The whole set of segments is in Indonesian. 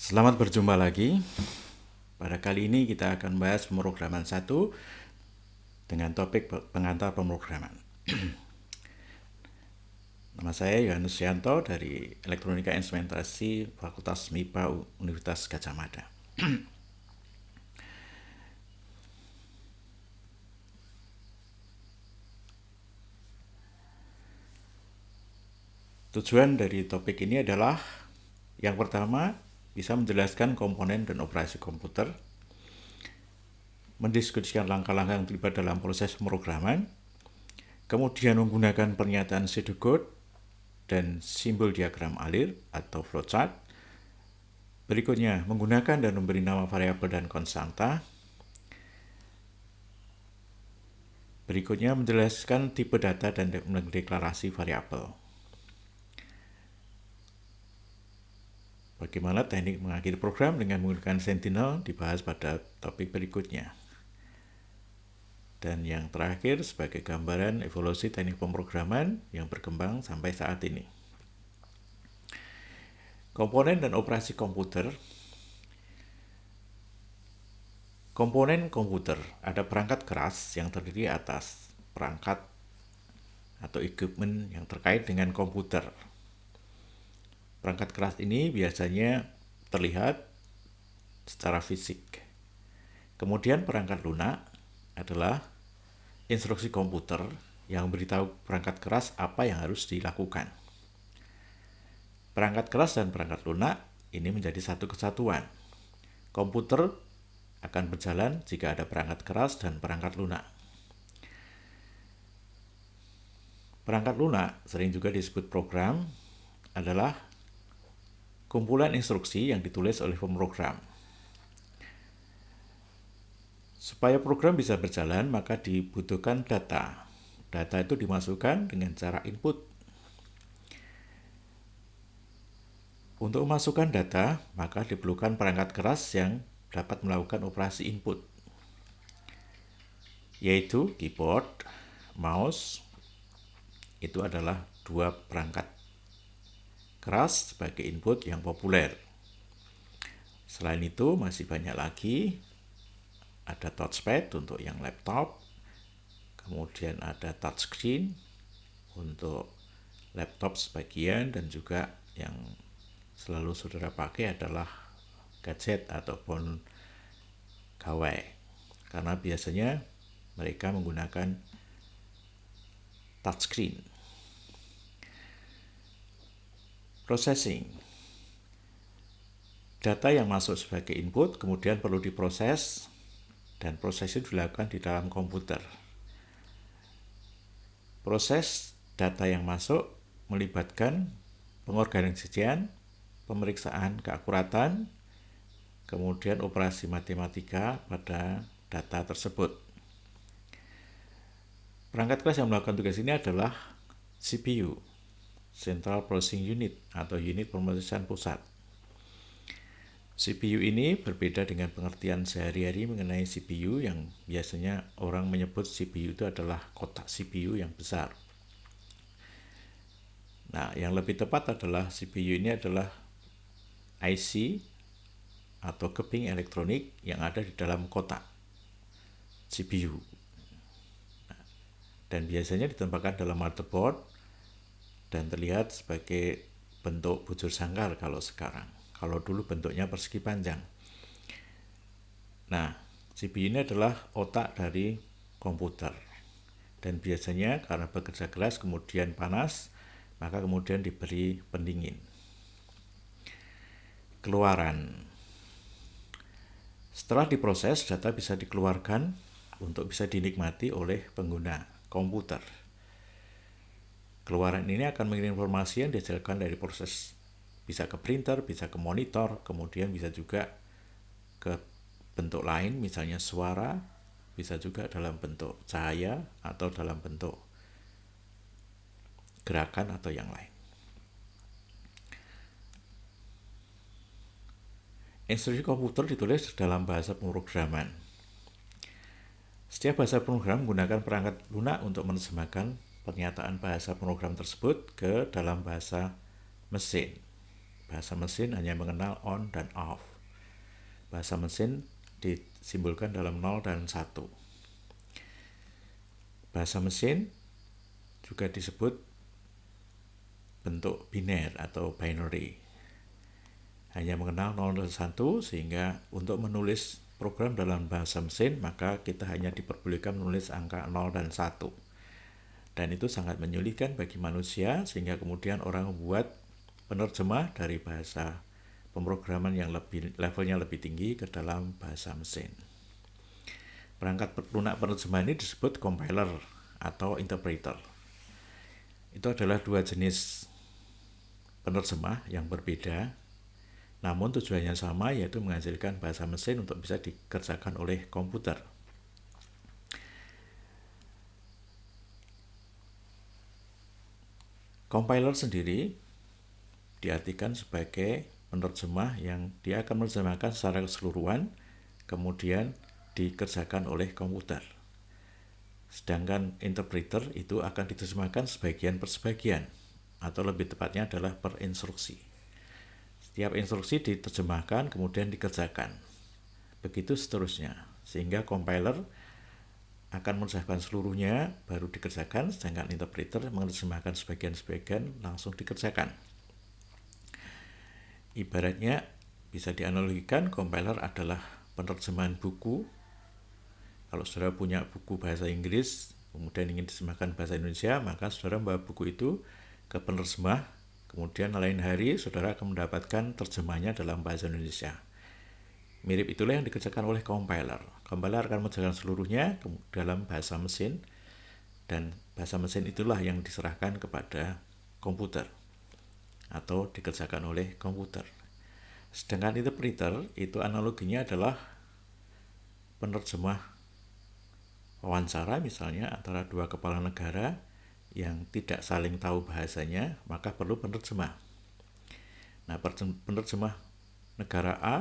Selamat berjumpa lagi. Pada kali ini kita akan bahas pemrograman 1 dengan topik pengantar pemrograman. Nama saya Yohanes Yanto dari Elektronika Instrumentasi Fakultas MIPA Universitas Gadjah Mada. Tujuan dari topik ini adalah yang pertama, bisa menjelaskan komponen dan operasi komputer, mendiskusikan langkah-langkah yang terlibat dalam proses pemrograman, kemudian menggunakan pernyataan pseudocode dan simbol diagram alir atau flowchart. Berikutnya, menggunakan dan memberi nama variabel dan konstanta. Berikutnya, menjelaskan tipe data dan mendeklarasi variabel. Bagaimana teknik mengakhiri program dengan menggunakan Sentinel dibahas pada topik berikutnya. Dan yang terakhir sebagai gambaran evolusi teknik pemrograman yang berkembang sampai saat ini. Komponen dan operasi komputer. Komponen komputer ada perangkat keras yang terdiri atas perangkat atau equipment yang terkait dengan komputer. Perangkat keras ini biasanya terlihat secara fisik. Kemudian perangkat lunak adalah instruksi komputer yang memberitahu perangkat keras apa yang harus dilakukan. Perangkat keras dan perangkat lunak ini menjadi satu kesatuan. Komputer akan berjalan jika ada perangkat keras dan perangkat lunak. Perangkat lunak, sering juga disebut program, adalah kumpulan instruksi yang ditulis oleh pemrogram. Supaya program bisa berjalan, maka dibutuhkan data. Data itu dimasukkan dengan cara input. Untuk memasukkan data, maka diperlukan perangkat keras yang dapat melakukan operasi input, yaitu keyboard, mouse. Itu adalah dua perangkat keras sebagai input yang populer. Selain itu masih banyak lagi. Ada touchpad untuk yang laptop, kemudian ada touchscreen untuk laptop sebagian, dan juga yang selalu saudara pakai adalah gadget ataupun gawai, karena biasanya mereka menggunakan touchscreen. Processing. Data yang masuk sebagai input kemudian perlu diproses, dan proses itu dilakukan di dalam komputer. Proses data yang masuk melibatkan pengorganisasian, pemeriksaan keakuratan, kemudian operasi matematika pada data tersebut. Perangkat keras yang melakukan tugas ini adalah CPU, Central Processing Unit atau unit pemrosesan pusat. CPU ini berbeda dengan pengertian sehari-hari mengenai CPU yang biasanya orang menyebut CPU itu adalah kotak CPU yang besar. Nah, yang lebih tepat adalah CPU ini adalah IC atau keping elektronik yang ada di dalam kotak CPU. Dan biasanya ditempatkan dalam motherboard dan terlihat sebagai bentuk bujur sangkar kalau sekarang. Kalau dulu bentuknya persegi panjang. Nah, CPU ini adalah otak dari komputer. Dan biasanya karena bekerja keras kemudian panas, maka kemudian diberi pendingin. Keluaran. Setelah diproses, data bisa dikeluarkan untuk bisa dinikmati oleh pengguna komputer. Keluaran ini akan mengirim informasi yang dihasilkan dari proses, bisa ke printer, bisa ke monitor, kemudian bisa juga ke bentuk lain, misalnya suara, bisa juga dalam bentuk cahaya atau dalam bentuk gerakan atau yang lain. Instruksi komputer ditulis dalam bahasa pemrograman. Setiap bahasa program menggunakan perangkat lunak untuk menerjemahkan pernyataan bahasa program tersebut ke dalam bahasa mesin. Bahasa mesin hanya mengenal on dan off. Bahasa mesin disimbolkan dalam 0 dan 1. Bahasa mesin juga disebut bentuk biner atau binary. Hanya mengenal 0 dan 1, sehingga untuk menulis program dalam bahasa mesin maka kita hanya diperbolehkan menulis angka 0 dan 1. Dan itu sangat menyulitkan bagi manusia, sehingga kemudian orang membuat penerjemah dari bahasa pemrograman yang levelnya lebih tinggi ke dalam bahasa mesin. Perangkat lunak penerjemah ini disebut compiler atau interpreter. Itu adalah dua jenis penerjemah yang berbeda, namun tujuannya sama, yaitu menghasilkan bahasa mesin untuk bisa dikerjakan oleh komputer. Compiler sendiri diartikan sebagai penerjemah yang dia akan menerjemahkan secara keseluruhan, kemudian dikerjakan oleh komputer. Sedangkan interpreter itu akan diterjemahkan sebagian per sebagian, atau lebih tepatnya adalah per instruksi. Setiap instruksi diterjemahkan kemudian dikerjakan. Begitu seterusnya, sehingga compiler akan mengerjakan seluruhnya baru dikerjakan, sedangkan interpreter menerjemahkan sebagian-sebagian langsung dikerjakan. Ibaratnya bisa dianalogikan compiler adalah penerjemahan buku. Kalau saudara punya buku bahasa Inggris, kemudian ingin diterjemahkan bahasa Indonesia, maka saudara membawa buku itu ke penerjemah, kemudian lain hari saudara akan mendapatkan terjemahnya dalam bahasa Indonesia. Mirip itulah yang dikerjakan oleh compiler. Compiler akan mengerjakan seluruhnya dalam bahasa mesin, dan bahasa mesin itulah yang diserahkan kepada komputer atau dikerjakan oleh komputer. Sedangkan interpreter itu analoginya adalah penerjemah wawancara, misalnya antara dua kepala negara yang tidak saling tahu bahasanya, maka perlu penerjemah. Nah, penerjemah negara A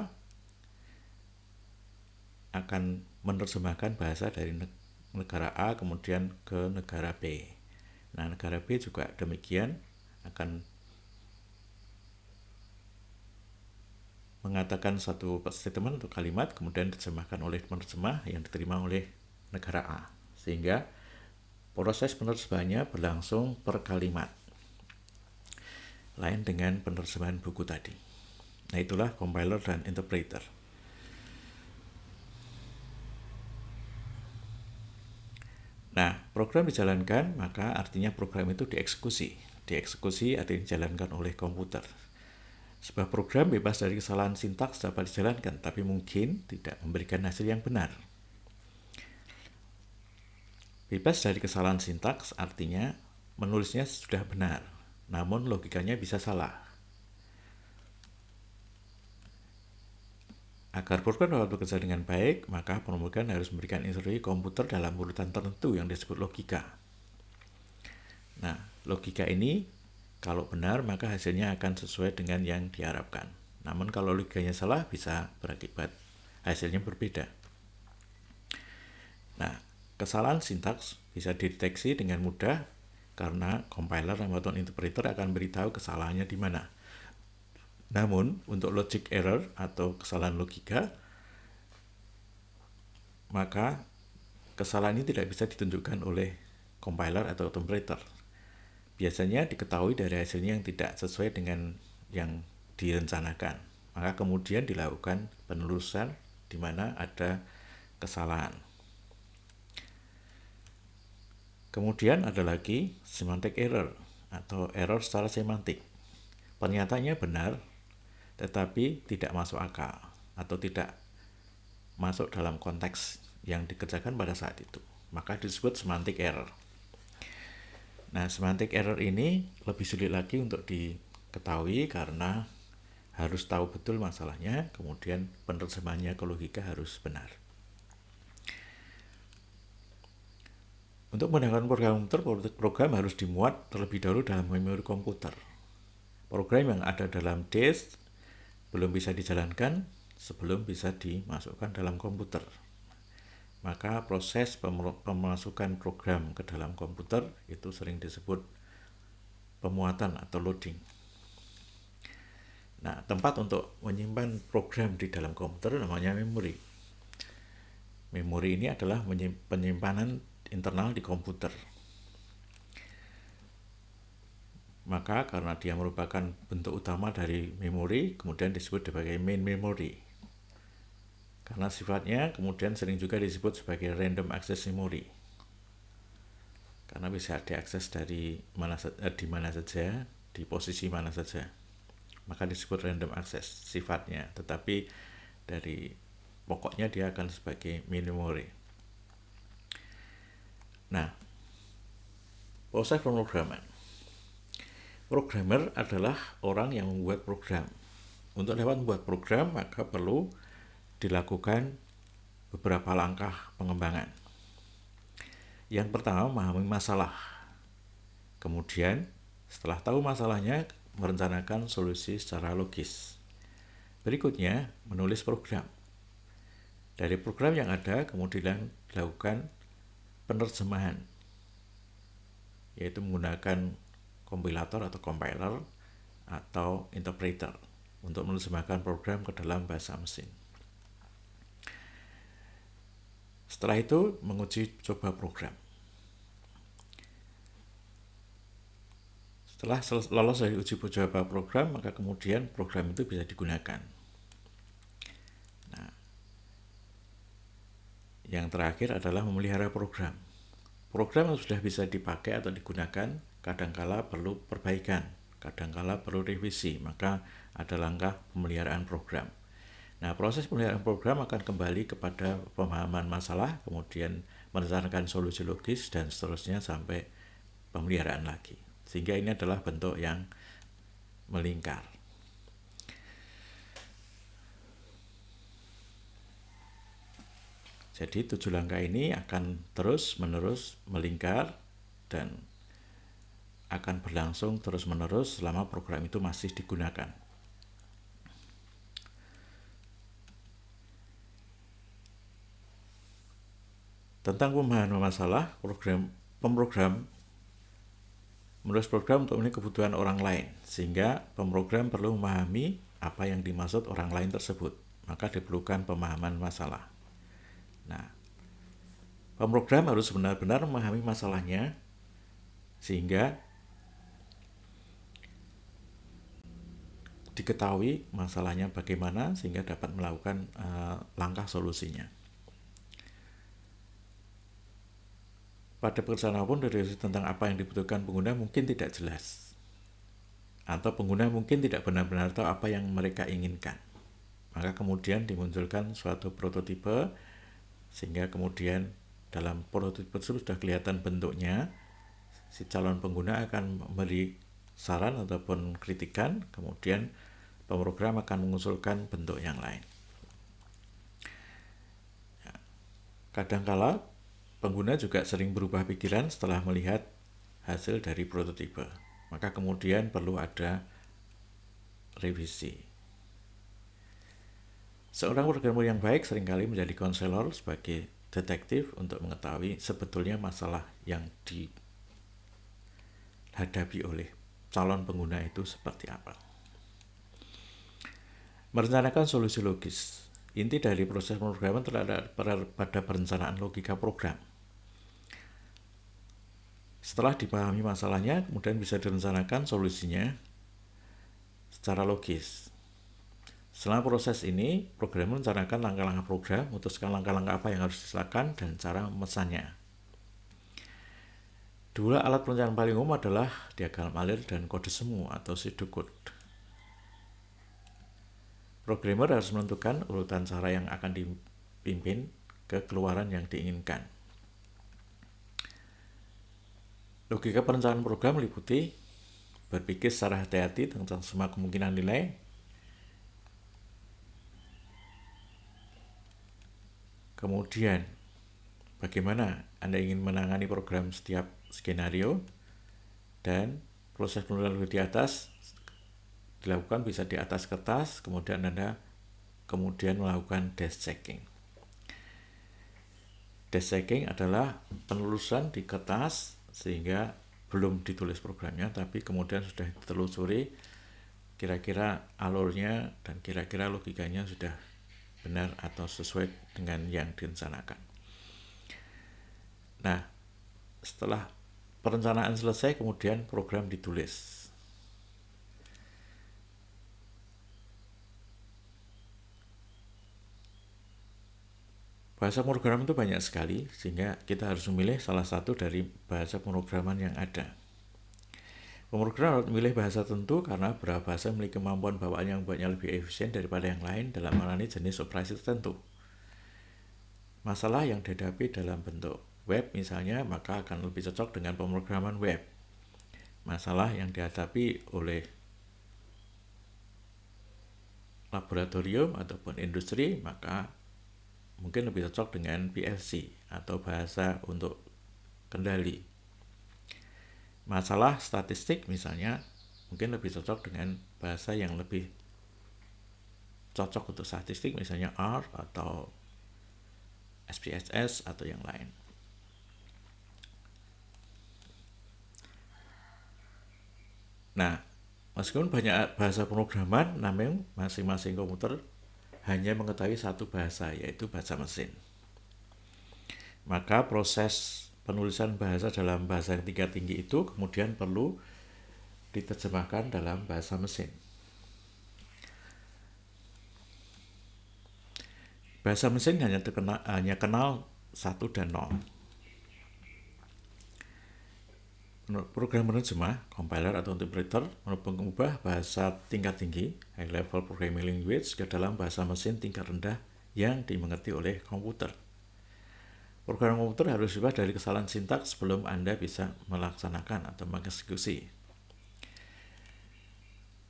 akan menerjemahkan bahasa dari negara A kemudian ke negara B. Nah, negara B juga demikian akan mengatakan satu statement atau kalimat, kemudian diterjemahkan oleh penerjemah yang diterima oleh negara A, sehingga proses penerjemahannya berlangsung per kalimat, lain dengan penerjemahan buku tadi. Nah, itulah compiler dan interpreter. Nah, program dijalankan, maka artinya program itu dieksekusi. Dieksekusi artinya dijalankan oleh komputer. Sebuah program bebas dari kesalahan sintaks dapat dijalankan, tapi mungkin tidak memberikan hasil yang benar. Bebas dari kesalahan sintaks artinya menulisnya sudah benar, namun logikanya bisa salah. Agar program dapat bekerja dengan baik, maka pemrogram harus memberikan instruksi komputer dalam urutan tertentu yang disebut logika. Nah, logika ini kalau benar maka hasilnya akan sesuai dengan yang diharapkan. Namun kalau logikanya salah bisa berakibat hasilnya berbeda. Nah, kesalahan sintaks bisa dideteksi dengan mudah karena compiler atau interpreter akan beritahu kesalahannya di mana. Namun, untuk logic error atau kesalahan logika, maka kesalahan ini tidak bisa ditunjukkan oleh compiler atau interpreter. Biasanya diketahui dari hasilnya yang tidak sesuai dengan yang direncanakan. Maka kemudian dilakukan penelusuran di mana ada kesalahan. Kemudian ada lagi semantic error atau error secara semantik. Pernyataannya benar, tetapi tidak masuk akal atau tidak masuk dalam konteks yang dikerjakan pada saat itu. Maka disebut semantic error. Nah, semantic error ini lebih sulit lagi untuk diketahui karena harus tahu betul masalahnya, kemudian penerjemahannya ke logika harus benar. Untuk menggunakan program komputer, program harus dimuat terlebih dahulu dalam memori komputer. Program yang ada dalam disk belum bisa dijalankan sebelum bisa dimasukkan dalam komputer. Maka proses pemasukan program ke dalam komputer itu sering disebut pemuatan atau loading. Nah, tempat untuk menyimpan program di dalam komputer namanya memori. Memori ini adalah penyimpanan internal di komputer. Maka karena dia merupakan bentuk utama dari memori, kemudian disebut sebagai main memory. Karena sifatnya kemudian sering juga disebut sebagai random access memory. Karena bisa diakses dari di mana saja, di posisi mana saja. Maka disebut random access sifatnya, tetapi dari pokoknya dia akan sebagai main memory. Nah, proses pemrograman. Programmer adalah orang yang membuat program. Untuk dapat membuat program, maka perlu dilakukan beberapa langkah pengembangan. Yang pertama, memahami masalah. Kemudian, setelah tahu masalahnya, merencanakan solusi secara logis. Berikutnya, menulis program. Dari program yang ada, kemudian dilakukan penerjemahan, yaitu menggunakan kompilator atau compiler atau interpreter untuk menerjemahkan program ke dalam bahasa mesin. Setelah itu, menguji coba program. Setelah lolos dari uji coba program, maka kemudian program itu bisa digunakan. Nah, yang terakhir adalah memelihara program. Program yang sudah bisa dipakai atau digunakan, kadangkala perlu perbaikan, kadangkala perlu revisi, maka ada langkah pemeliharaan program. Nah, proses pemeliharaan program akan kembali kepada pemahaman masalah, kemudian merencanakan solusi logis, dan seterusnya sampai pemeliharaan lagi. Sehingga ini adalah bentuk yang melingkar. Jadi 7 langkah ini akan terus-menerus melingkar dan akan berlangsung terus-menerus selama program itu masih digunakan. Tentang pemahaman masalah, pemrogram menulis program untuk memenuhi kebutuhan orang lain, sehingga pemrogram perlu memahami apa yang dimaksud orang lain tersebut. Maka diperlukan pemahaman masalah. Nah, pemrogram harus benar-benar memahami masalahnya sehingga diketahui masalahnya bagaimana sehingga dapat melakukan langkah solusinya. Pada pekerjaan apapun, deskripsi tentang apa yang dibutuhkan pengguna mungkin tidak jelas, atau pengguna mungkin tidak benar-benar tahu apa yang mereka inginkan. Maka kemudian dimunculkan suatu prototipe, sehingga kemudian dalam prototipe tersebut sudah kelihatan bentuknya. Si calon pengguna akan memberi saran ataupun kritikan, kemudian pemrogram akan mengusulkan bentuk yang lain. Kadangkala pengguna juga sering berubah pikiran setelah melihat hasil dari prototipe. Maka kemudian perlu ada revisi. Seorang programmer yang baik seringkali menjadi konselor sebagai detektif untuk mengetahui sebetulnya masalah yang dihadapi oleh calon pengguna itu seperti apa. Merencanakan solusi logis. Inti dari proses pemrograman terletak pada perencanaan logika program. Setelah dipahami masalahnya, kemudian bisa direncanakan solusinya secara logis. Selama proses ini, programmer merencanakan langkah-langkah program, memutuskan langkah-langkah apa yang harus dilakukan, dan cara memesannya. Dua alat perencanaan paling umum adalah diagram alir dan kode semu atau pseudocode. Programmer harus menentukan urutan cara yang akan dipimpin ke keluaran yang diinginkan. Logika perencanaan program meliputi berpikir secara hati-hati tentang semua kemungkinan nilai, kemudian bagaimana Anda ingin menangani program setiap skenario, dan proses penulisan di atas dilakukan bisa di atas kertas, kemudian Anda melakukan desk checking. Desk checking adalah penelusuran di kertas sehingga belum ditulis programnya, tapi kemudian sudah ditelusuri kira-kira alurnya dan kira-kira logikanya sudah benar atau sesuai dengan yang direncanakan. Nah, setelah perencanaan selesai, kemudian program ditulis. Bahasa pemrograman itu banyak sekali, sehingga kita harus memilih salah satu dari bahasa pemrograman yang ada. Pemrogram harus memilih bahasa tertentu karena beberapa bahasa memiliki kemampuan bawaan yang membuatnya lebih efisien daripada yang lain dalam menangani jenis operasi tertentu. Masalah yang dihadapi dalam bentuk web misalnya, maka akan lebih cocok dengan pemrograman web. Masalah yang dihadapi oleh laboratorium ataupun industri, maka mungkin lebih cocok dengan PLC atau bahasa untuk kendali. Masalah statistik misalnya mungkin lebih cocok dengan bahasa yang lebih cocok untuk statistik, misalnya R atau SPSS atau yang lain. Nah, meskipun banyak bahasa pemrograman, namun masing-masing komputer hanya mengetahui satu bahasa, yaitu bahasa mesin. Maka proses penulisan bahasa dalam bahasa yang tingkat tinggi itu kemudian perlu diterjemahkan dalam bahasa mesin. Bahasa mesin hanya kenal 1 dan 0. Program penerjemah, compiler atau interpreter mengubah bahasa tingkat tinggi, high level programming language, ke dalam bahasa mesin tingkat rendah yang dimengerti oleh komputer. Program komputer harus bebas dari kesalahan sintaks sebelum Anda bisa melaksanakan atau mengeksekusi.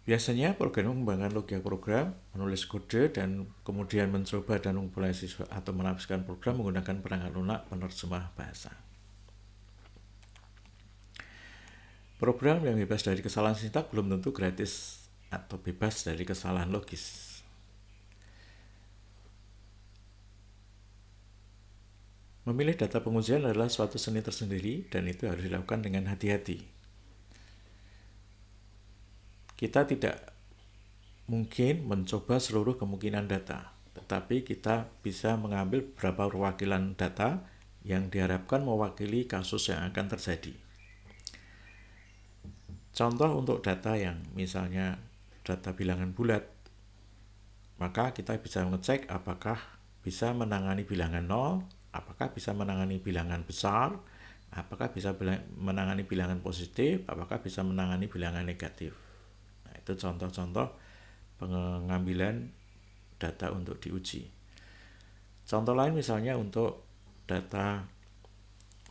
Biasanya program mengembangkan logika program, menulis kode, dan kemudian mencoba dan memulasi atau menafsirkan program menggunakan perangkat lunak penerjemah bahasa. Program yang bebas dari kesalahan sintaks belum tentu gratis atau bebas dari kesalahan logis. Memilih data pengujian adalah suatu seni tersendiri dan itu harus dilakukan dengan hati-hati. Kita tidak mungkin mencoba seluruh kemungkinan data, tetapi kita bisa mengambil beberapa perwakilan data yang diharapkan mewakili kasus yang akan terjadi. Contoh untuk data yang misalnya data bilangan bulat, maka kita bisa mengecek apakah bisa menangani bilangan 0, apakah bisa menangani bilangan besar, apakah bisa menangani bilangan positif, apakah bisa menangani bilangan negatif. Nah, itu contoh-contoh pengambilan data untuk diuji. Contoh lain misalnya untuk data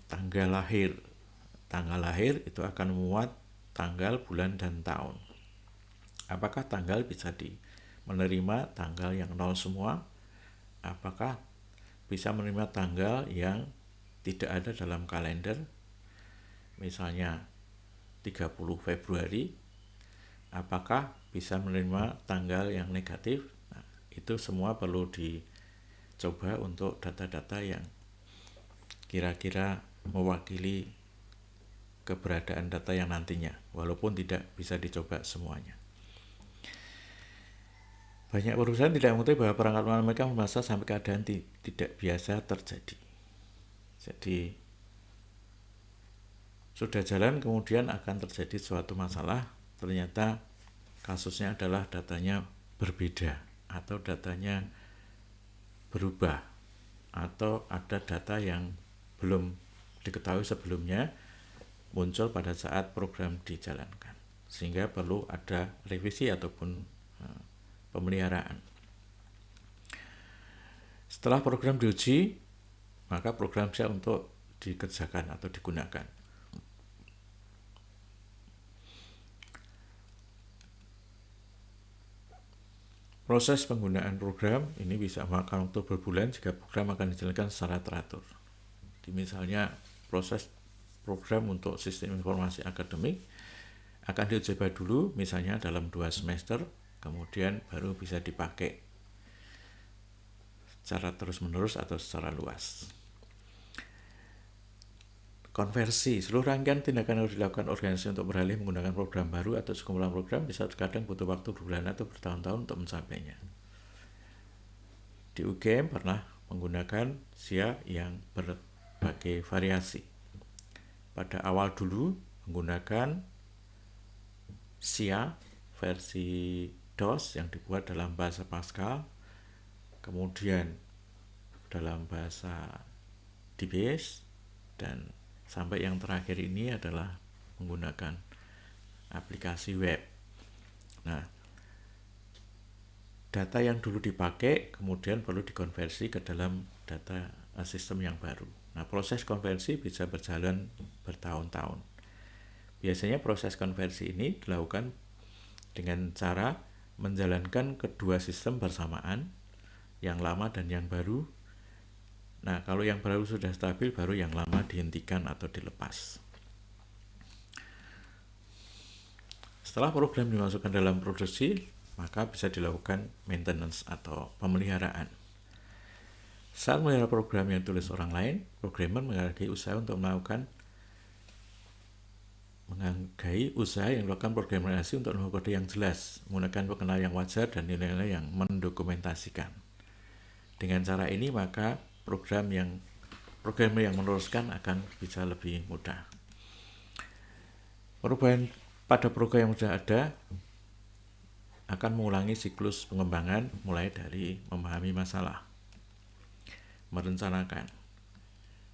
tanggal lahir. Tanggal lahir itu akan memuat tanggal, bulan, dan tahun. Apakah tanggal bisa menerima tanggal yang 0 semua? Apakah bisa menerima tanggal yang tidak ada dalam kalender? Misalnya 30 Februari. Apakah bisa menerima tanggal yang negatif? Nah, itu semua perlu dicoba untuk data-data yang kira-kira mewakili keberadaan data yang nantinya, walaupun tidak bisa dicoba semuanya. Banyak perusahaan tidak mengetahui bahwa perangkat lunak mereka merasa sampai keadaan tidak biasa terjadi. Jadi sudah jalan kemudian akan terjadi suatu masalah, ternyata kasusnya adalah datanya berbeda atau datanya berubah atau ada data yang belum diketahui sebelumnya muncul pada saat program dijalankan, sehingga perlu ada revisi ataupun pemeliharaan. Setelah program diuji, maka program siap untuk dikerjakan atau digunakan. Proses penggunaan program ini bisa memakan waktu berbulan jika program akan dijalankan secara teratur. Misalnya proses program untuk sistem informasi akademik akan diuji coba dulu misalnya dalam 2 semester, kemudian baru bisa dipakai secara terus-menerus atau secara luas. Konversi. Seluruh rangkaian tindakan yang harus dilakukan organisasi untuk beralih menggunakan program baru atau sekumpulan program bisa terkadang butuh waktu berbulan atau bertahun-tahun untuk mencapainya. Di UGM pernah menggunakan SIA yang berbagai variasi. Pada awal dulu menggunakan SIA versi DOS yang dibuat dalam bahasa Pascal, kemudian dalam bahasa DBase, dan sampai yang terakhir ini adalah menggunakan aplikasi web. Nah, data yang dulu dipakai kemudian perlu dikonversi ke dalam data sistem yang baru. Nah, proses konversi bisa berjalan bertahun-tahun. Biasanya proses konversi ini dilakukan dengan cara menjalankan kedua sistem bersamaan, yang lama dan yang baru. Nah, kalau yang baru sudah stabil, baru yang lama dihentikan atau dilepas. Setelah program dimasukkan dalam produksi, maka bisa dilakukan maintenance atau pemeliharaan. Saat memelihara program yang ditulis orang lain, programmer menghargai usaha yang dilakukan programasi untuk membuat kode yang jelas, menggunakan pengenal yang wajar dan nilai-nilai yang mendokumentasikan. Dengan cara ini, maka programmer yang meneruskan akan bisa lebih mudah. Perubahan pada program yang sudah ada akan mengulangi siklus pengembangan mulai dari memahami masalah, merencanakan,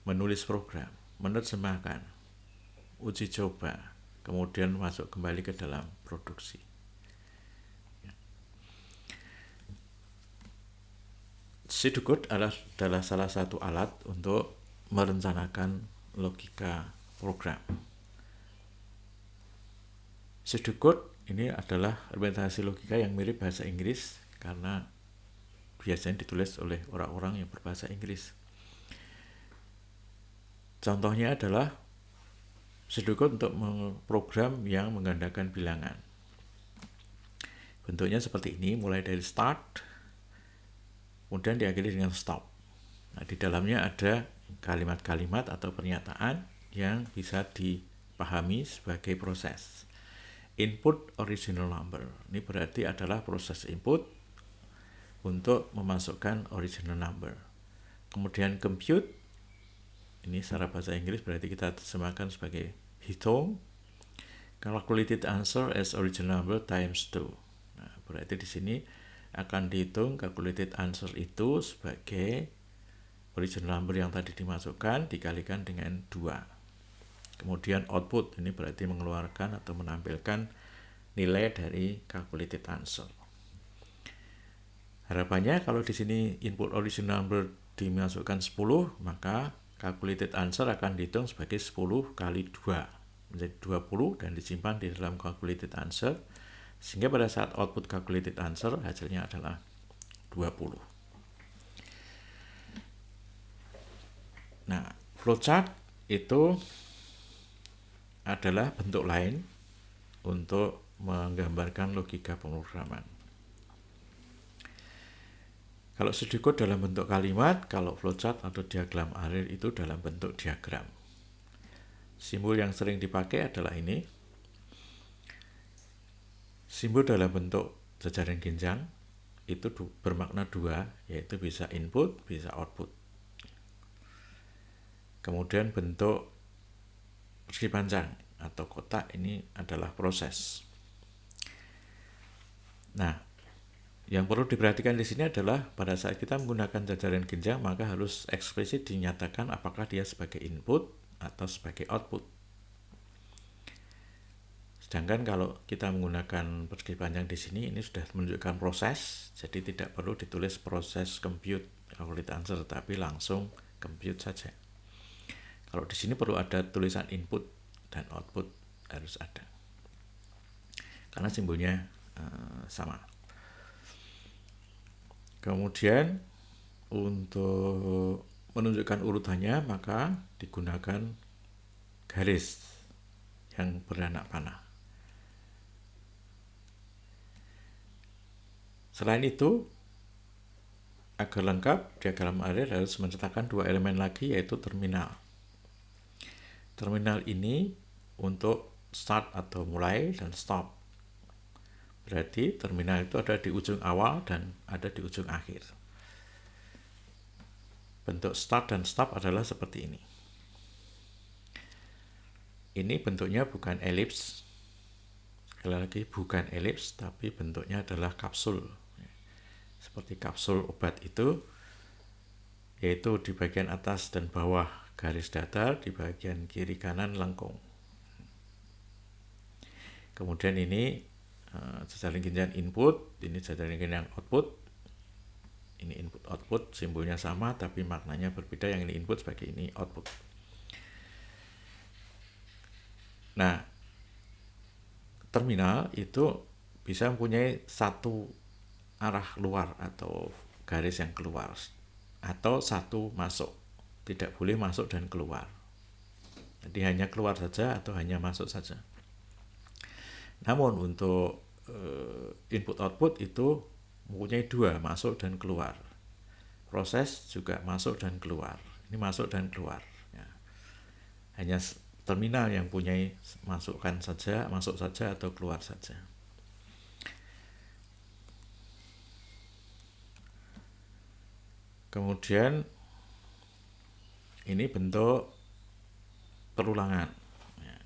menulis program, menerjemahkan, uji coba, kemudian masuk kembali ke dalam produksi. Pseudocode adalah salah satu alat untuk merencanakan logika program. Pseudocode ini adalah representasi logika yang mirip bahasa Inggris karena biasanya ditulis oleh orang-orang yang berbahasa Inggris. Contohnya adalah pseudocode untuk program yang menggandakan bilangan. Bentuknya seperti ini, mulai dari start, kemudian diakhiri dengan stop. Nah, di dalamnya ada kalimat-kalimat atau pernyataan yang bisa dipahami sebagai proses. Input original number. Ini berarti adalah proses input untuk memasukkan original number. Kemudian compute. Ini secara bahasa Inggris berarti kita terjemahkan sebagai hitung. Calculated answer as original number times 2. Nah, berarti di sini akan dihitung calculated answer itu sebagai original number yang tadi dimasukkan dikalikan dengan 2. Kemudian output, ini berarti mengeluarkan atau menampilkan nilai dari calculated answer. Harapannya kalau di sini input original number dimasukkan 10, maka calculated answer akan dihitung sebagai 10 kali 2, menjadi 20 dan disimpan di dalam calculated answer, sehingga pada saat output calculated answer hasilnya adalah 20. Nah, flowchart itu adalah bentuk lain untuk menggambarkan logika pemrograman. Kalau pseudocode dalam bentuk kalimat, kalau flowchart atau diagram alir itu dalam bentuk diagram. Simbol yang sering dipakai adalah ini. Simbol dalam bentuk jajaran genjang itu bermakna dua, yaitu bisa input, bisa output. Kemudian bentuk persegi panjang atau kotak ini adalah proses. Nah, yang perlu diperhatikan di sini adalah pada saat kita menggunakan jajaran genjang, maka harus eksplisit dinyatakan apakah dia sebagai input atau sebagai output. Sedangkan kalau kita menggunakan persegi panjang di sini, ini sudah menunjukkan proses, jadi tidak perlu ditulis proses compute calculate answer, tapi langsung compute saja. Kalau di sini perlu ada tulisan input dan output, harus ada, karena simbolnya sama. Kemudian untuk menunjukkan urutannya, maka digunakan garis yang beranak panah. Selain itu, agar lengkap, diagram alir harus menceritakan dua elemen lagi, yaitu terminal. terminal ini untuk start atau mulai dan stop. Berarti terminal itu ada di ujung awal dan ada di ujung akhir. Bentuk start dan stop adalah seperti ini. Ini bentuknya bukan elips. Sekali lagi bukan elips, tapi bentuknya adalah kapsul. Seperti kapsul obat itu, yaitu di bagian atas dan bawah garis datar, di bagian kiri kanan lengkung. Kemudian ini jejaring ginjal input, ini jejaring ginjal output. Ini input output, simbolnya sama tapi maknanya berbeda. Yang ini input sebagai ini output. Nah, terminal itu bisa mempunyai satu arah keluar atau garis yang keluar, atau satu masuk. Tidak boleh masuk dan keluar. Jadi hanya keluar saja atau hanya masuk saja. Namun untuk input output itu mempunyai dua, masuk dan keluar. Proses juga masuk dan keluar. Ini masuk dan keluar. Ya. Hanya terminal yang punya masukkan saja, masuk saja atau keluar saja. Kemudian ini bentuk perulangan. Ya.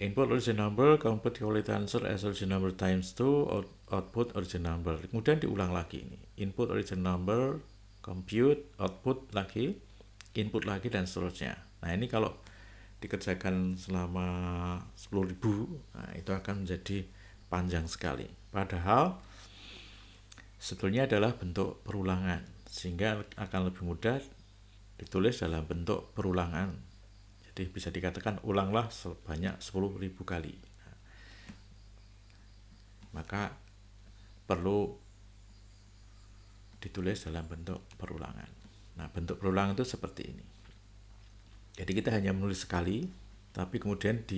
Input original number, compute quality answer as original number times 2, output original number. Kemudian diulang lagi ini. Input original number, compute, output lagi, input lagi, dan seterusnya. Nah, ini kalau dikerjakan selama 10.000, nah itu akan menjadi panjang sekali. Padahal sebetulnya adalah bentuk perulangan, sehingga akan lebih mudah ditulis dalam bentuk perulangan. Jadi bisa dikatakan ulanglah sebanyak 10.000 kali. Nah, maka perlu ditulis dalam bentuk perulangan. Nah, bentuk perulangan itu seperti ini. Jadi kita hanya menulis sekali, tapi kemudian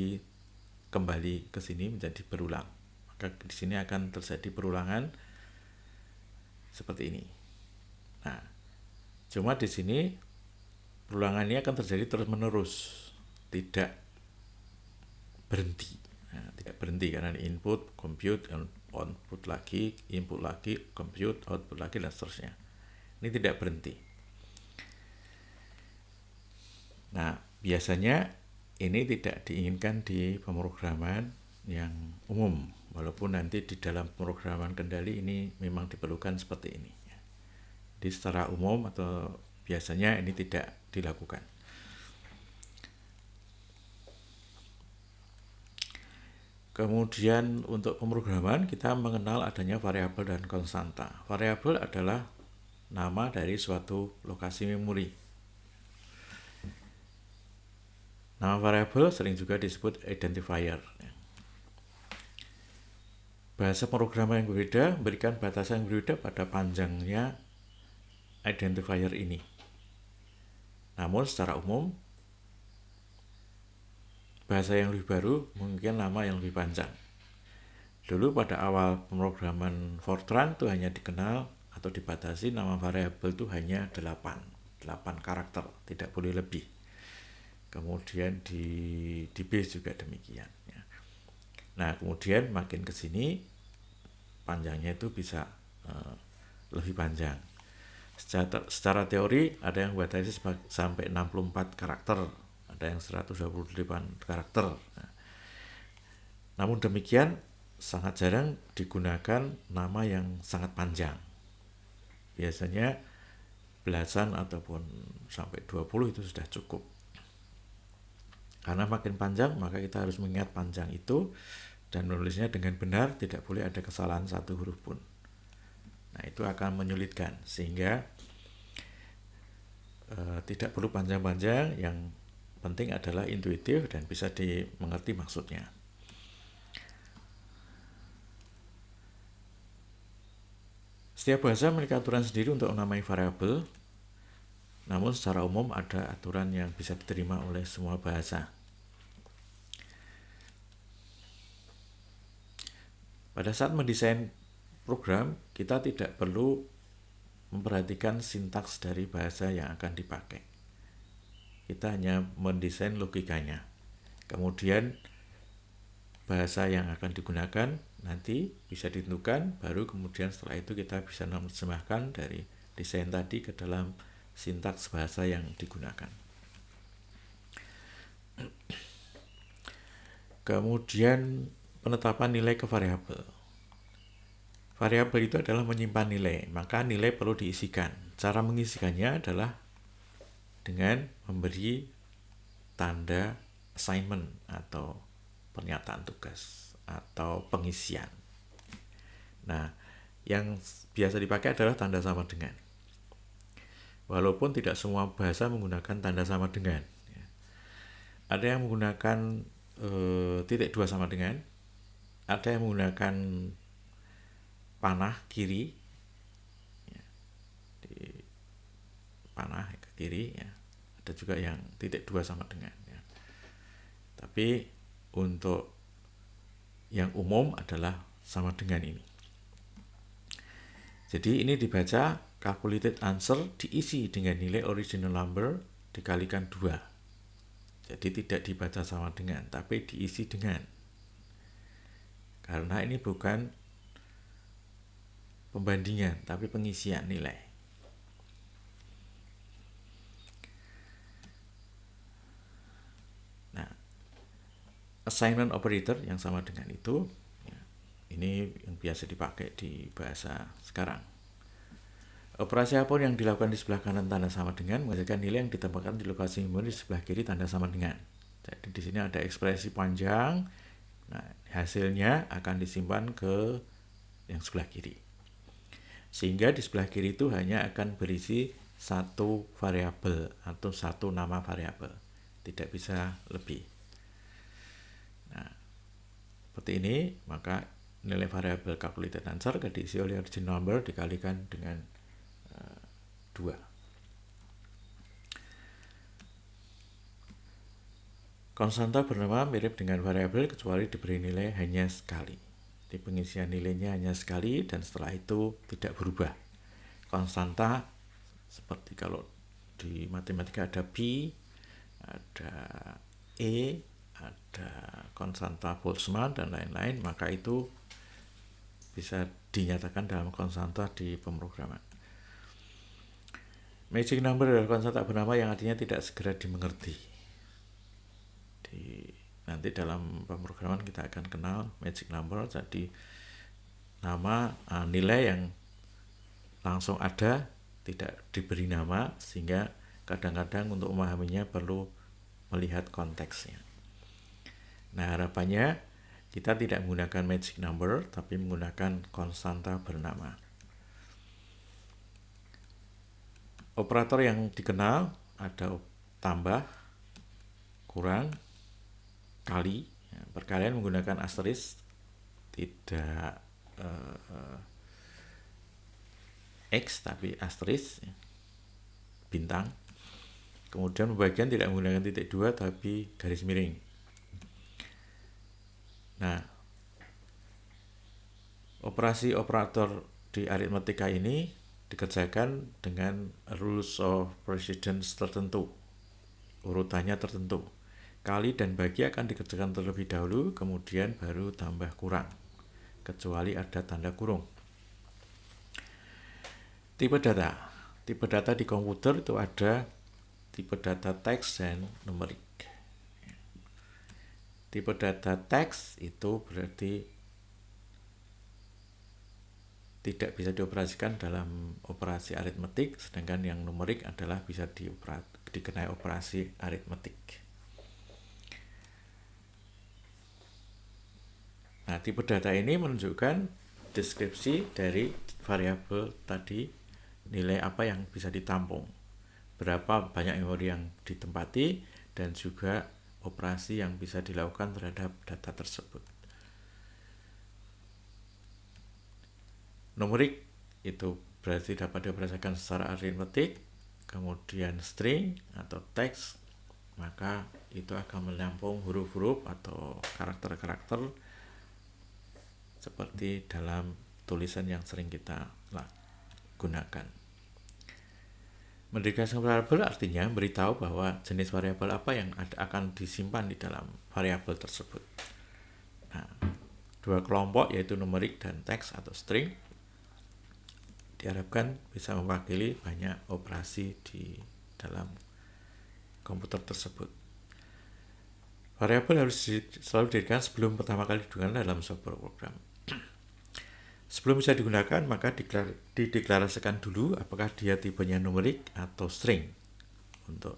kembali ke sini menjadi berulang. Maka di sini akan terjadi perulangan seperti ini. Nah, cuma di sini perulangan ini akan terjadi terus-menerus, tidak berhenti. Nah, tidak berhenti karena input, compute, output lagi, input lagi, compute, output lagi, dan seterusnya. Ini tidak berhenti. Nah, biasanya ini tidak diinginkan di pemrograman yang umum, walaupun nanti di dalam pemrograman kendali ini memang diperlukan seperti ini. Jadi secara umum atau biasanya ini tidak dilakukan. Kemudian untuk pemrograman kita mengenal adanya variabel dan konstanta. Variabel adalah nama dari suatu lokasi memori. Nama variabel sering juga disebut identifier. Bahasa pemrograman yang berbeda memberikan batasan yang berbeda pada panjangnya identifier ini. Namun secara umum bahasa yang lebih baru mungkin nama yang lebih panjang. Dulu pada awal pemrograman Fortran itu hanya dikenal atau dibatasi nama variabel itu hanya 8 karakter, tidak boleh lebih. Kemudian di base juga demikian. Nah, kemudian makin ke sini panjangnya itu bisa lebih panjang. Secara teori ada yang batasi sampai 64 karakter, ada yang 128 karakter. Nah, namun demikian sangat jarang digunakan nama yang sangat panjang. Biasanya belasan ataupun sampai 20 itu sudah cukup. Karena makin panjang maka kita harus mengingat panjang itu dan menulisnya dengan benar, tidak boleh ada kesalahan satu huruf pun. Nah, itu akan menyulitkan sehingga tidak perlu panjang-panjang, yang penting adalah intuitif dan bisa dimengerti maksudnya. Setiap bahasa memiliki aturan sendiri untuk menamai variabel, namun secara umum ada aturan yang bisa diterima oleh semua bahasa. Pada saat mendesain program, kita tidak perlu memperhatikan sintaks dari bahasa yang akan dipakai. kita hanya mendesain logikanya. Kemudian bahasa yang akan digunakan nanti bisa ditentukan, baru kemudian setelah itu kita bisa menerjemahkan dari desain tadi ke dalam sintaks bahasa yang digunakan. Kemudian penetapan nilai ke variabel. Variabel itu adalah menyimpan nilai, maka nilai perlu diisikan. Cara mengisikannya adalah dengan memberi tanda assignment atau pernyataan tugas atau pengisian. Nah, yang biasa dipakai adalah tanda sama dengan. Walaupun tidak semua bahasa menggunakan tanda sama dengan. Ada yang menggunakan titik dua sama dengan, ada yang menggunakan panah kiri, di panah ke kiri, ada juga yang titik dua sama dengan. Tapi untuk yang umum adalah sama dengan ini. Jadi ini dibaca calculated answer diisi dengan nilai original number dikalikan 2. Jadi tidak dibaca sama dengan, tapi diisi dengan. Karena ini bukan pembandingan, tapi pengisian nilai. Nah, assignment operator yang sama dengan itu, ini yang biasa dipakai di bahasa sekarang. Operasi apapun yang dilakukan di sebelah kanan tanda sama dengan menghasilkan nilai yang ditambahkan di lokasi memori di sebelah kiri tanda sama dengan. Jadi di sini ada ekspresi panjang. Nah, hasilnya akan disimpan ke yang sebelah kiri. Sehingga di sebelah kiri itu hanya akan berisi satu variabel atau satu nama variabel. Tidak bisa lebih. Nah, seperti ini, maka nilai variabel calculated answer diisi oleh original number dikalikan dengan 2. Konstanta bernama mirip dengan variabel kecuali diberi nilai hanya sekali. Jadi pengisian nilainya hanya sekali dan setelah itu tidak berubah. Konstanta seperti kalau di matematika ada B, ada E, ada konstanta Boltzmann dan lain-lain, maka itu bisa dinyatakan dalam konstanta di pemrograman. Magic number adalah konstanta bernama yang artinya tidak segera dimengerti. Nanti dalam pemrograman kita akan kenal magic number, jadi nama nilai yang langsung ada, tidak diberi nama, sehingga kadang-kadang untuk memahaminya perlu melihat konteksnya. Nah, harapannya kita tidak menggunakan magic number, tapi menggunakan konstanta bernama. Operator yang dikenal ada tambah, kurang, kali. Perkalian menggunakan asterisk, tidak X tapi asterisk, bintang. Kemudian pembagian tidak menggunakan titik 2 tapi garis miring. Nah, operasi operator di aritmatika ini dikerjakan dengan rules of precedence tertentu, urutannya tertentu. Kali dan bagi akan dikerjakan terlebih dahulu, kemudian baru tambah kurang, kecuali ada tanda kurung. Tipe data di komputer itu ada tipe data teks dan numerik. Tipe data teks itu berarti tidak bisa dioperasikan dalam operasi aritmetik, sedangkan yang numerik adalah bisa dikenai operasi aritmetik. Nah, tipe data ini menunjukkan deskripsi dari variabel tadi, nilai apa yang bisa ditampung, berapa banyak memori yang ditempati, dan juga operasi yang bisa dilakukan terhadap data tersebut. Numerik itu berarti dapat dioperasikan secara aritmetik, kemudian string atau teks, maka itu akan menampung huruf-huruf atau karakter-karakter seperti dalam tulisan yang sering kita gunakan. Mendeklarasikan variabel artinya beritahu bahwa jenis variabel apa yang akan disimpan di dalam variabel tersebut. Nah, dua kelompok yaitu numerik dan teks atau string diharapkan bisa mewakili banyak operasi di dalam komputer tersebut. Variabel harus selalu didirikan sebelum pertama kali digunakan dalam sebuah program. Sebelum bisa digunakan, maka dideklarasikan dulu apakah dia tipenya numerik atau string. Untuk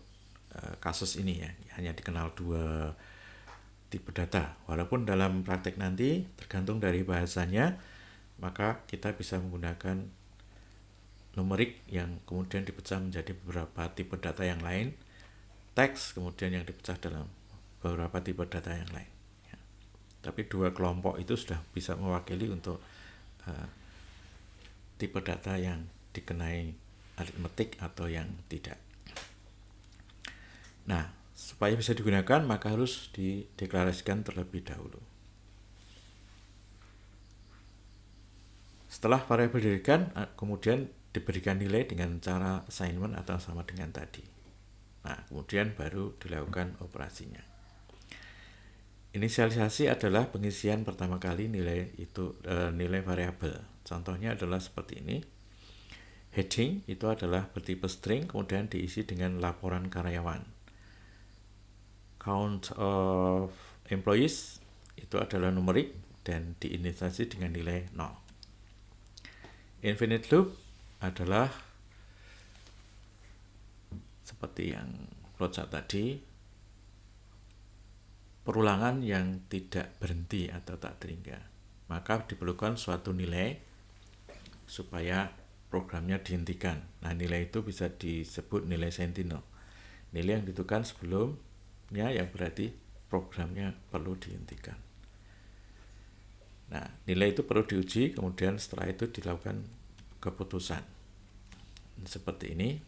kasus ini ya, hanya dikenal dua tipe data. Walaupun dalam praktek nanti, tergantung dari bahasanya, maka kita bisa menggunakan numerik yang kemudian dipecah menjadi beberapa tipe data yang lain, teks kemudian yang dipecah dalam beberapa tipe data yang lain. Ya. Tapi dua kelompok itu sudah bisa mewakili untuk tipe data yang dikenai aritmetik atau yang tidak. Nah, supaya bisa digunakan maka harus dideklarasikan terlebih dahulu. Setelah variabel didirikan, kemudian diberikan nilai dengan cara assignment atau sama dengan tadi. Nah, kemudian baru dilakukan operasinya. Inisialisasi adalah pengisian pertama kali nilai variabel. Contohnya adalah seperti ini. Heading itu adalah bertipe string, kemudian diisi dengan laporan karyawan. Count of employees itu adalah numerik dan diinisialisasi dengan nilai 0. Infinite loop adalah seperti yang flowchart tadi, perulangan yang tidak berhenti atau tak terhingga. Maka diperlukan suatu nilai supaya programnya dihentikan. Nah, nilai itu bisa disebut nilai sentinel. Nilai yang ditentukan sebelumnya yang berarti programnya perlu dihentikan. Nah, nilai itu perlu diuji, kemudian setelah itu dilakukan keputusan. Seperti ini.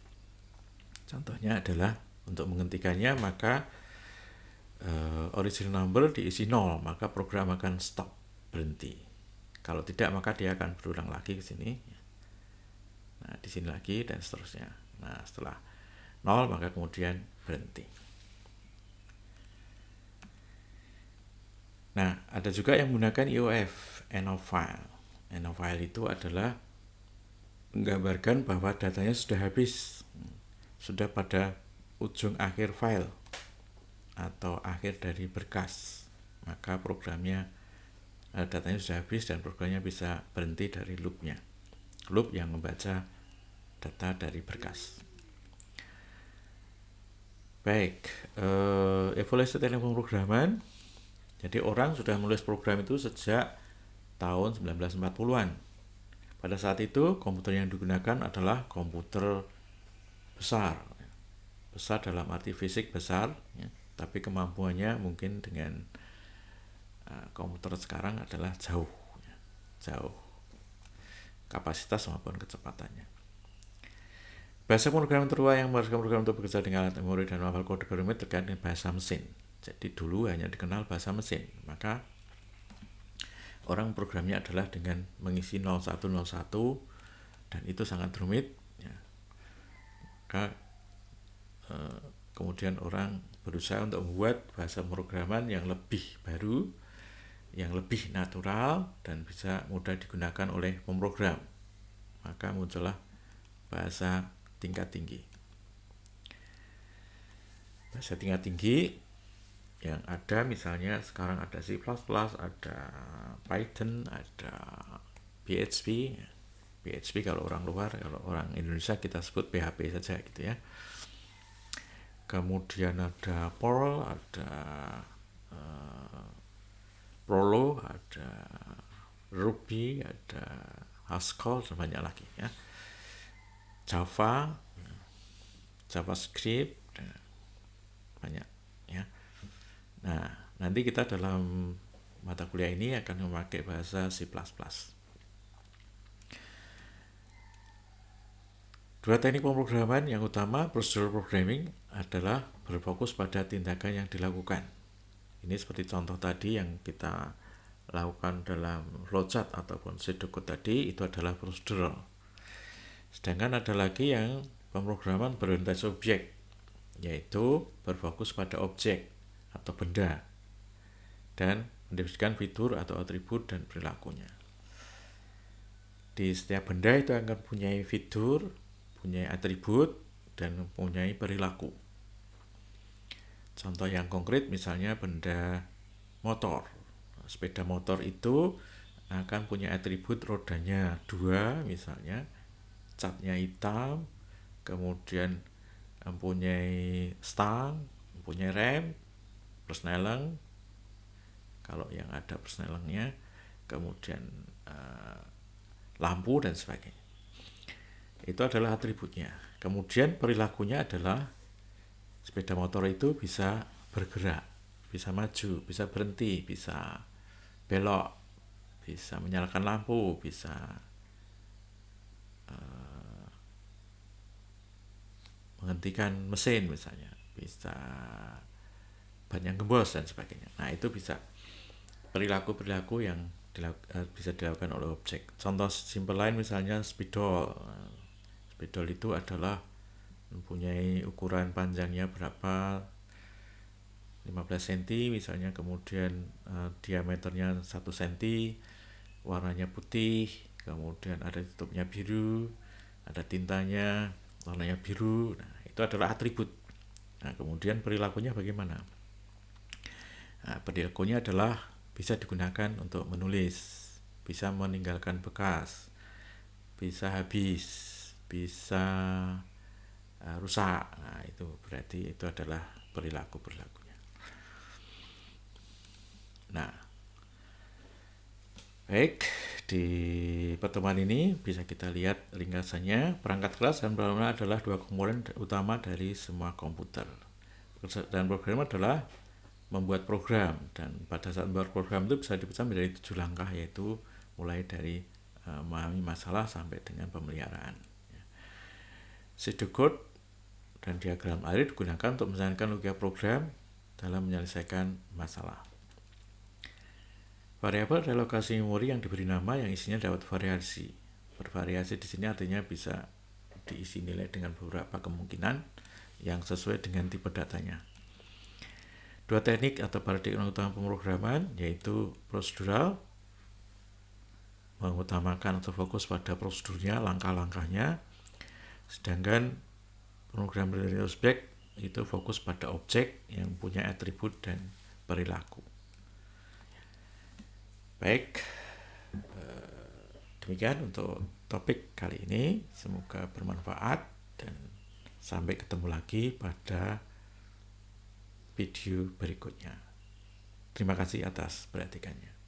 Contohnya adalah untuk menghentikannya maka original number diisi 0, maka program akan stop, berhenti. Kalau tidak maka dia akan berulang lagi ke sini. Nah, di sini lagi dan seterusnya. Nah, setelah 0 maka kemudian berhenti. Nah, ada juga yang menggunakan EOF, end of file. End of file itu adalah menggambarkan bahwa datanya sudah habis, sudah pada ujung akhir file atau akhir dari berkas, maka programnya datanya sudah habis dan programnya bisa berhenti dari loopnya, loop yang membaca data dari berkas. Baik, evolusi teknik pemrograman. Jadi orang sudah menulis program itu sejak tahun 1940-an. Pada saat itu komputer yang digunakan adalah komputer besar dalam arti fisik besar ya. Tapi kemampuannya mungkin dengan komputer sekarang adalah jauh kapasitas maupun kecepatannya. Bahasa pemrograman tertua yang mengharuskan program untuk bekerja dengan alat memori dan menghafal kode rumit terkait dengan bahasa mesin. Jadi dulu hanya dikenal bahasa mesin, maka orang programnya adalah dengan mengisi 0101 dan itu sangat rumit ya. Maka kemudian orang berusaha untuk membuat bahasa pemrograman yang lebih baru, yang lebih natural dan bisa mudah digunakan oleh pemrogram. Maka muncullah bahasa tingkat tinggi. Bahasa tingkat tinggi yang ada misalnya sekarang ada C++, ada Python, ada PHP. PHP kalau orang luar, kalau orang Indonesia kita sebut PHP saja gitu ya. Kemudian ada Perl, ada Prolo, ada Ruby, ada Haskell, dan banyak lagi ya. Java, JavaScript, banyak ya. Nah, nanti kita dalam mata kuliah ini akan memakai bahasa C++. Dua teknik pemrograman yang utama, procedural programming, adalah berfokus pada tindakan yang dilakukan. Ini seperti contoh tadi yang kita lakukan dalam flowchart ataupun pseudocode tadi, itu adalah procedural. Sedangkan ada lagi yang pemrograman berorientasi objek, yaitu berfokus pada objek atau benda dan mendefinisikan fitur atau atribut dan perilakunya. Di setiap benda itu akan mempunyai fitur, punya atribut, dan mempunyai perilaku. Contoh yang konkret misalnya benda motor. Sepeda motor itu akan punya atribut rodanya 2 misalnya, catnya hitam, kemudian mempunyai stang, mempunyai rem, persneling, kalau yang ada persnelingnya, kemudian lampu dan sebagainya. Itu adalah atributnya. Kemudian perilakunya adalah sepeda motor itu bisa bergerak, bisa maju, bisa berhenti, bisa belok, bisa menyalakan lampu, bisa menghentikan mesin misalnya, bisa banyak gembos dan sebagainya. Nah, itu bisa perilaku-perilaku yang bisa dilakukan oleh objek. Contoh simpel lain misalnya spidol. Spidol itu adalah mempunyai ukuran panjangnya berapa, 15 cm misalnya, kemudian diameternya 1 cm, warnanya putih, kemudian ada tutupnya biru, ada tintanya, warnanya biru. Nah, itu adalah atribut. Nah, kemudian perilakunya bagaimana? Nah, perilakunya adalah bisa digunakan untuk menulis, bisa meninggalkan bekas, bisa habis, bisa rusak. Nah, itu berarti itu adalah perilakunya. Nah, baik, di pertemuan ini bisa kita lihat ringkasannya. Perangkat keras dan programmer adalah dua komponen utama dari semua komputer. Dan programmer adalah membuat program, dan pada saat membuat program itu bisa dipecah menjadi 7 langkah, yaitu mulai dari memahami masalah sampai dengan pemeliharaan. Pseudocode dan diagram alir digunakan untuk menjalankan logika program dalam menyelesaikan masalah. Variabel relokasi memori yang diberi nama yang isinya dapat variasi. Bervariasi di sini artinya bisa diisi nilai dengan beberapa kemungkinan yang sesuai dengan tipe datanya. Dua teknik atau paradigma utama pemrograman yaitu prosedural, mengutamakan atau fokus pada prosedurnya, langkah-langkahnya, sedangkan program berorientasi objek itu fokus pada objek yang punya atribut dan perilaku. Baik, demikian untuk topik kali ini. Semoga bermanfaat dan sampai ketemu lagi pada video berikutnya. Terima kasih atas perhatiannya.